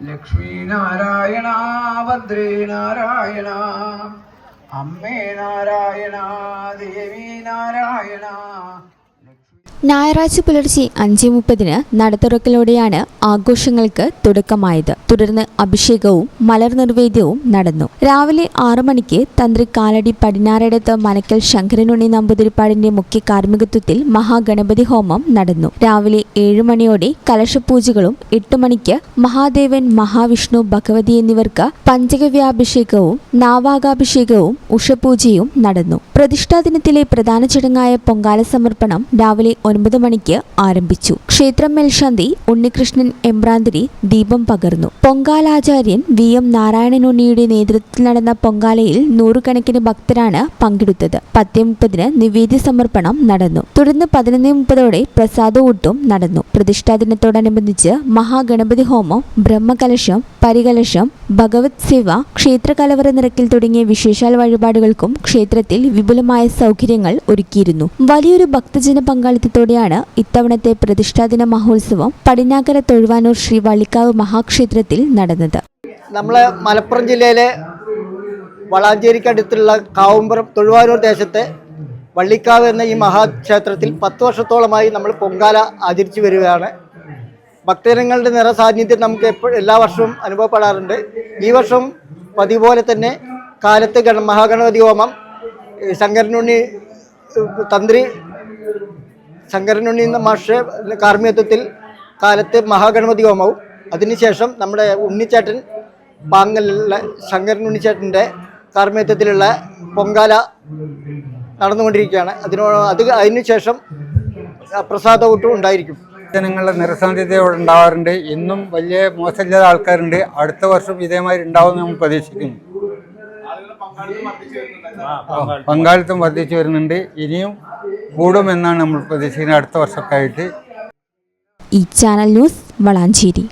ലക്ഷ്മീ നാരായണ ഭദ്രേ നാരായണ അമ്മേ നാരായണ ദേവി നാരായണ. ഞായറാഴ്ച പുലർച്ചെ 5:30 നടത്തുറക്കലോടെയാണ് ആഘോഷങ്ങൾക്ക് തുടക്കമായത്. തുടർന്ന് അഭിഷേകവും മലർ നിർവേദ്യവും നടന്നു. രാവിലെ 6 മണിക്ക് തന്ത്രി കാലടി പടിഞ്ഞാറേടത്ത് മനക്കൽ ശങ്കരനുണ്ണി നമ്പൂതിരിപ്പാടിന്റെ മുഖ്യ കാർമ്മികത്വത്തിൽ മഹാഗണപതി ഹോമം നടന്നു. രാവിലെ 7 മണിയോടെ കലശപൂജകളും 8 മണിക്ക് മഹാദേവൻ, മഹാവിഷ്ണു, ഭഗവതി എന്നിവർക്ക് പഞ്ചഗവ്യാഭിഷേകവും നാവാകാഭിഷേകവും ഉഷപൂജയും നടന്നു. പ്രതിഷ്ഠാദിനത്തിലെ പ്രധാന ചടങ്ങായ പൊങ്കാല സമർപ്പണം രാവിലെ 9 മണിക്ക് ആരംഭിച്ചു. ക്ഷേത്രം മേൽശാന്തി ഉണ്ണികൃഷ്ണൻ എമ്പ്രാന്തിരി ദീപം പകർന്നു. പൊങ്കാലാചാര്യൻ VM നാരായണനുണ്ണിയുടെ നേതൃത്വത്തിൽ നടന്ന പൊങ്കാലയിൽ 100 കണക്കിന് ഭക്തരാണ് പങ്കെടുത്തത്. 10:30 നിവേദ്യ സമർപ്പണം നടന്നു. തുടർന്ന് 11:30 പ്രസാദഊട്ടും നടന്നു. പ്രതിഷ്ഠാദിനത്തോടനുബന്ധിച്ച് മഹാഗണപതി ഹോമം, ബ്രഹ്മകലശം, പരികലശം, ഭഗവത് സേവ, ക്ഷേത്ര കലവറ നിറയ്ക്കൽ തുടങ്ങിയ വിശേഷാൽ വഴിപാടുകൾക്കും ക്ഷേത്രത്തിൽ വിപുലമായ സൗകര്യങ്ങൾ ഒരുക്കിയിരുന്നു. വലിയൊരു ഭക്തജന പങ്കാളിത്തത്തോടെയാണ് ഇത്തവണത്തെ പ്രതിഷ്ഠാദിന മഹോത്സവം പടിഞ്ഞാക്കര തൊഴുവാനൂർ ശ്രീ വള്ളിക്കാവ് മഹാക്ഷേത്രത്തിൽ നടന്നത്. നമ്മളെ മലപ്പുറം ജില്ലയിലെ വളാഞ്ചേരിക്കടുത്തുള്ള കാവുമ്പുറം തൊഴുവാനൂർ ദേശത്തെ വള്ളിക്കാവ് എന്ന ഈ മഹാക്ഷേത്രത്തിൽ 10 വർഷത്തോളമായി നമ്മൾ പൊങ്കാല ആചരിച്ചു വരികയാണ്. ഭക്തജനങ്ങളുടെ നിറസാന്നിധ്യം നമുക്ക് എല്ലാ വർഷവും അനുഭവപ്പെടാറുണ്ട്. ഈ വർഷം പതിവ് പോലെ തന്നെ കാലത്ത് മഹാഗണപതി ഹോമം, ശങ്കരനുണ്ണി തന്ത്രി ശങ്കരനുണ്ണി മാഷ കാർമ്മികത്വത്തിൽ കാലത്ത് മഹാഗണപതി ഹോമവും, അതിനുശേഷം നമ്മുടെ ഉണ്ണിച്ചേട്ടൻ പാങ്ങലുള്ള ശങ്കരനുണ്ണിച്ചേട്ടൻ്റെ കാർമ്മികത്വത്തിലുള്ള പൊങ്കാല നടന്നുകൊണ്ടിരിക്കുകയാണ്. അതിനുശേഷം പ്രസാദകൂട്ടും ഉണ്ടായിരിക്കും. ജനങ്ങളുടെ നിറസാന്നിധ്യത്തോടെ ഉണ്ടാവാറുണ്ട്. ഇന്നും വലിയ മോശമില്ലാത്ത ആൾക്കാരുണ്ട്. അടുത്ത വർഷം ഇതേമാതിരി ഉണ്ടാവുമെന്ന് നമ്മൾ പ്രതീക്ഷിക്കുന്നു. പങ്കാളിത്തം വർദ്ധിച്ചു വരുന്നുണ്ട്. ഇനിയും കൂടുമെന്നാണ് നമ്മൾ പ്രതീക്ഷിക്കുന്നത് അടുത്ത വർഷമൊക്കെ ആയിട്ട്. ഈ ചാനൽ ന്യൂസ് വളാഞ്ചേരി.